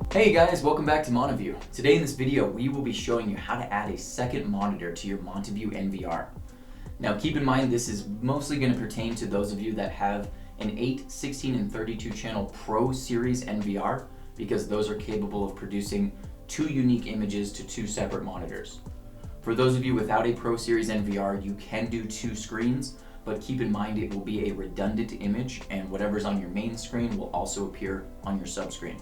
Hey guys, welcome back to Montavue. Today in this video, we will be showing you how to add a second monitor to your Montavue NVR. Now keep in mind this is mostly going to pertain to those of you that have an 8, 16, and 32 channel Pro Series NVR because those are capable of producing two unique images to two separate monitors. For those of you without a Pro Series NVR, you can do two screens, but keep in mind it will be a redundant image and whatever's on your main screen will also appear on your subscreen.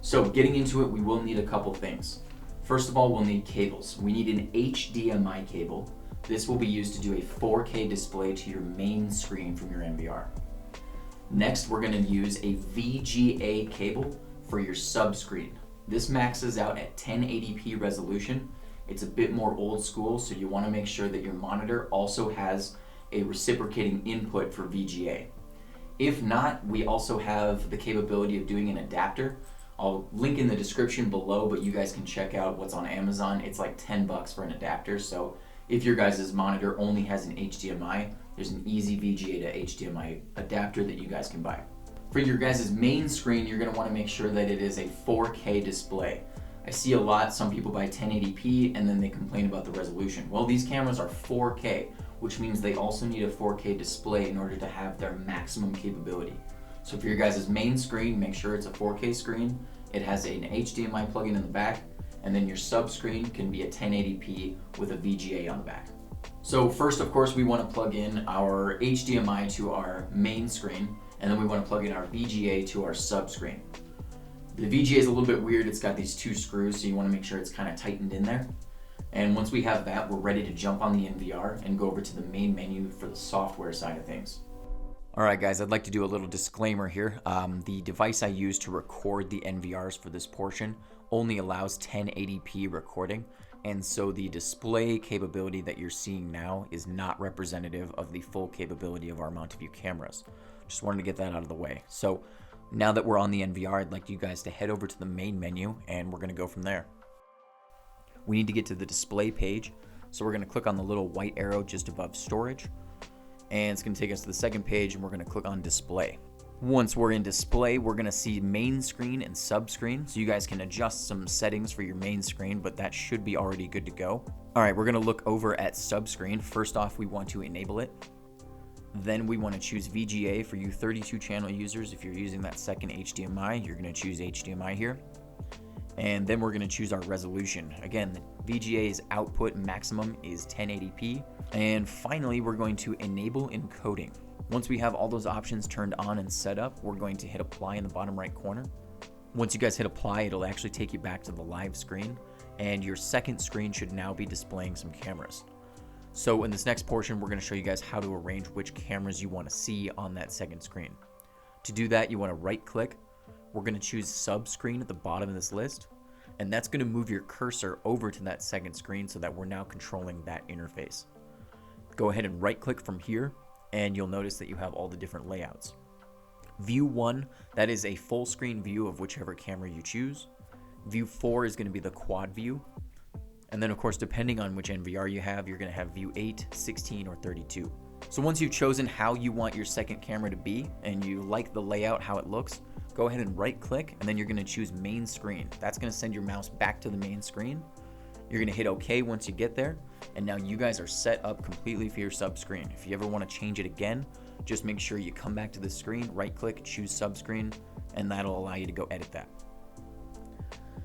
So getting into it, we will need a couple things. First of all, we'll need cables. We need an HDMI cable. This will be used to do a 4K display to your main screen from your NVR. Next, we're going to use a VGA cable for your subscreen. This maxes out at 1080p resolution. It's a bit more old school, so you want to make sure that your monitor also has a reciprocating input for VGA. If not, we also have the capability of doing an adapter. I'll link in the description below, but you guys can check out what's on Amazon. It's like 10 bucks for an adapter. So if your guys' monitor only has an HDMI, there's an easy VGA to HDMI adapter that you guys can buy. For your guys' main screen, you're gonna wanna make sure that it is a 4K display. I see a lot, some people buy 1080p and then they complain about the resolution. Well, these cameras are 4K, which means they also need a 4K display in order to have their maximum capability. So for your guys' main screen, make sure it's a 4K screen. It has an HDMI plug-in in the back, and then your sub-screen can be a 1080p with a VGA on the back. So first, of course, we want to plug in our HDMI to our main screen, and then we want to plug in our VGA to our sub-screen. The VGA is a little bit weird. It's got these two screws, so you want to make sure it's kind of tightened in there. And once we have that, we're ready to jump on the NVR and go over to the main menu for the software side of things. Alright guys, I'd like to do a little disclaimer here. The device I use to record the NVRs for this portion only allows 1080p recording, and so the display capability that you're seeing now is not representative of the full capability of our Montavue cameras. Just wanted to get that out of the way. So now that we're on the NVR, I'd like you guys to head over to the main menu and we're going to go from there. We need to get to the display page, so we're going to click on the little white arrow just above storage. And it's going to take us to the second page and we're going to click on display. Once we're in display, we're going to see main screen and sub screen. So you guys can adjust some settings for your main screen, but that should be already good to go. All right, we're going to look over at sub screen. First off, we want to enable it. Then we want to choose VGA for you 32 channel users. If you're using that second HDMI, you're going to choose HDMI here. And then we're going to choose our resolution. Again, the VGA's output maximum is 1080p. And finally, we're going to enable encoding. Once we have all those options turned on and set up, we're going to hit apply in the bottom right corner. Once you guys hit apply, it'll actually take you back to the live screen, and your second screen should now be displaying some cameras. So in this next portion, we're going to show you guys how to arrange which cameras you want to see on that second screen. To do that, you want to right click. We're going to choose sub screen at the bottom of this list, and that's going to move your cursor over to that second screen so that we're now controlling that interface. Go ahead and right click from here and you'll notice that you have all the different layouts. View 1, that is a full screen view of whichever camera you choose. View 4 is going to be the quad view. And then of course, depending on which NVR you have, you're going to have view 8, 16, or 32. So once you've chosen how you want your second camera to be and you like the layout, how it looks, go ahead and right click and then you're going to choose main screen. That's going to send your mouse back to the main screen. You're going to hit OK once you get there, and now you guys are set up completely for your sub screen. If you ever want to change it again, just make sure you come back to the screen, right click, choose sub screen, and that'll allow you to go edit that.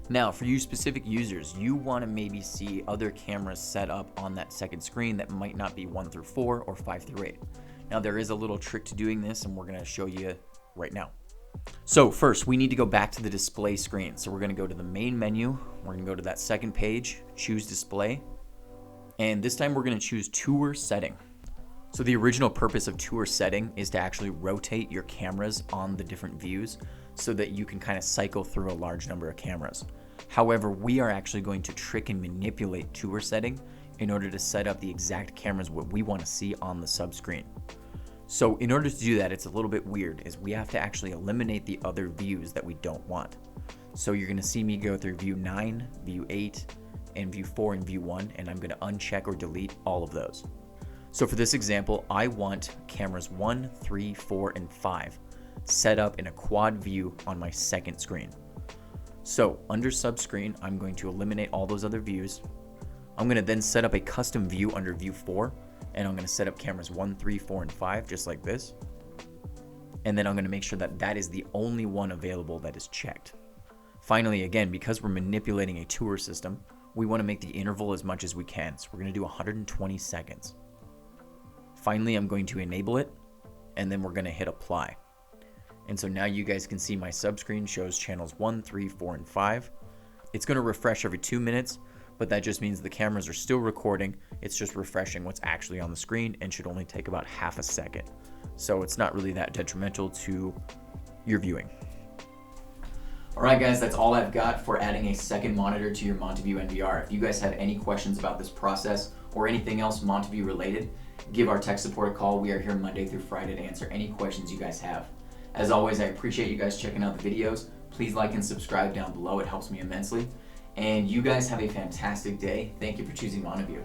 Now for you specific users, you want to maybe see other cameras set up on that second screen that might not be 1 through 4 or 5 through 8. Now there is a little trick to doing this and we're going to show you right now. So first, we need to go back to the display screen. So we're going to go to the main menu. We're going to go to that second page, choose display. And this time we're going to choose tour setting. So the original purpose of tour setting is to actually rotate your cameras on the different views so that you can kind of cycle through a large number of cameras. However, we are actually going to trick and manipulate tour setting in order to set up the exact cameras what we want to see on the sub screen. So in order to do that, it's a little bit weird, is we have to actually eliminate the other views that we don't want. So you're going to see me go through view 9, view 8, and view 4 and view 1, and I'm going to uncheck or delete all of those. So for this example, I want cameras 1, 3, 4, and 5 set up in a quad view on my second screen. So under subscreen, I'm going to eliminate all those other views. I'm going to then set up a custom view under view 4, and I'm going to set up cameras 1, 3, 4, and 5, just like this. And then I'm going to make sure that that is the only one available that is checked. Finally, again, because we're manipulating a tour system, we want to make the interval as much as we can. So we're going to do 120 seconds. Finally, I'm going to enable it, and then we're going to hit apply. And so now you guys can see my subscreen shows channels 1, 3, 4, and 5. It's going to refresh every 2 minutes, but that just means the cameras are still recording. It's just refreshing what's actually on the screen and should only take about half a second. So it's not really that detrimental to your viewing. All right, guys, that's all I've got for adding a second monitor to your Montavue NVR. If you guys have any questions about this process or anything else Montavue related, give our tech support a call. We are here Monday through Friday to answer any questions you guys have. As always, I appreciate you guys checking out the videos. Please like and subscribe down below. It helps me immensely. And you guys have a fantastic day. Thank you for choosing Montavue.